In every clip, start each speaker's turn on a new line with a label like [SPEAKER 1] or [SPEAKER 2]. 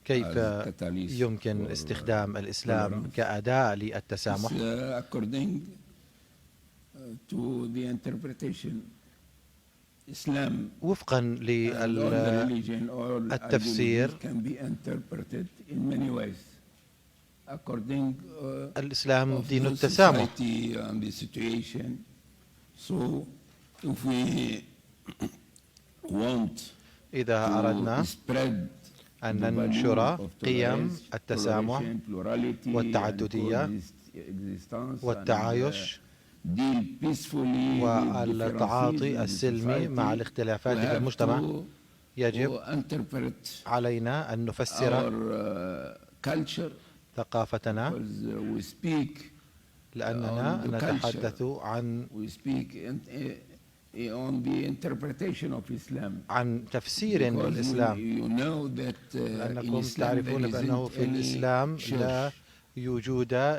[SPEAKER 1] كيف يمكن استخدام الإسلام كأداة للتسامح؟ وفقا للتفسير الإسلام دين التسامح. إذا أردنا أن ننشر قيم التسامح والتعددية والتعايش والتعاطي السلمي مع الاختلافات في المجتمع، يجب علينا أن نفسر ثقافتنا، لأننا نتحدث عن تفسير للإسلام، لأنكم تعرفون بأنه في الإسلام لا يوجد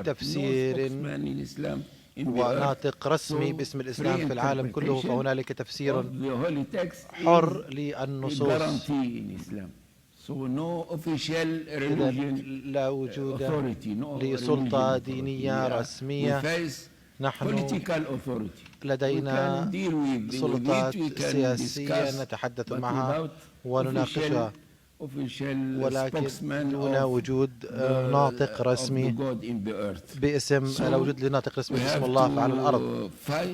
[SPEAKER 1] تفسير وناطق رسمي باسم الإسلام في العالم كله، فهنالك تفسير حر للنصوص. لا وجود لسلطة دينية رسمية. نحن لدينا سلطات سياسية نتحدث معها ونناقشها، ولكن دون وجود ناطق رسمي لا وجود لناطق رسمي باسم الله على الأرض.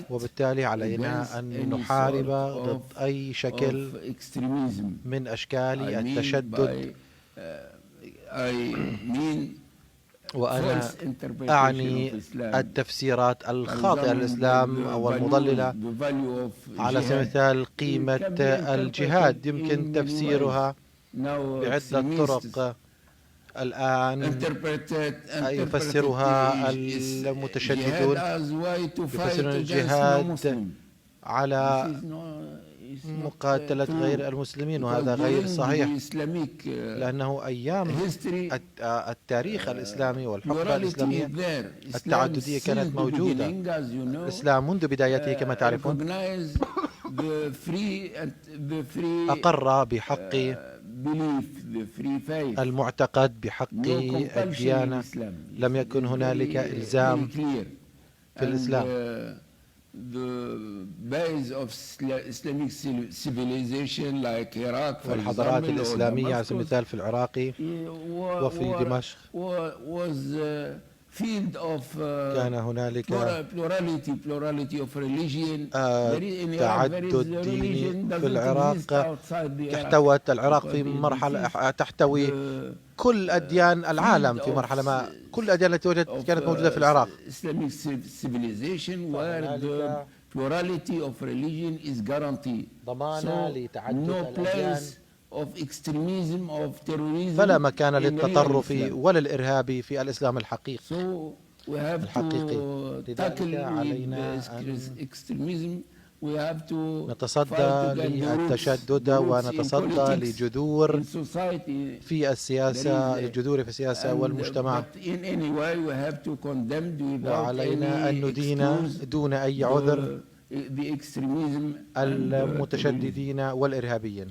[SPEAKER 1] وبالتالي علينا أن نحارب ضد أي شكل من أشكال التشدد، وأنا أعني التفسيرات الخاطئة للإسلام أو المضللة. على سبيل المثال قيمة الجهاد يمكن تفسيرها بعدة طرق. الآن يفسرها المتشددون، يفسرون الجهاد على مقاتلة غير المسلمين، وهذا غير صحيح، لأنه أيام التاريخ الإسلامي والحقبة الإسلامية التعددية كانت موجودة. الإسلام منذ بدايته كما تعرفون أقر بحق المعتقد، بحق الديانة. لم يكن هنالك إلزام في الإسلام. والحضارات الإسلامية على سبيل المثال في العراق وفي دمشق كان هنالك تعدد ديني. في العراق احتوت العراق في مرحلة تحتوي كل أديان العالم في مرحلة ما. كل الأديان التي وجدت كانت موجودة في العراق. ضمان لتعدد الأديان، فلا مكان للتطرف ولا الإرهاب في الإسلام الحقيقي. لذلك علينا أن نتصدى للتشدد ونتصدى لجذور في السياسة، الجذور في السياسة والمجتمع، وعلينا أن ندين دون أي عذر المتشددين والإرهابيين.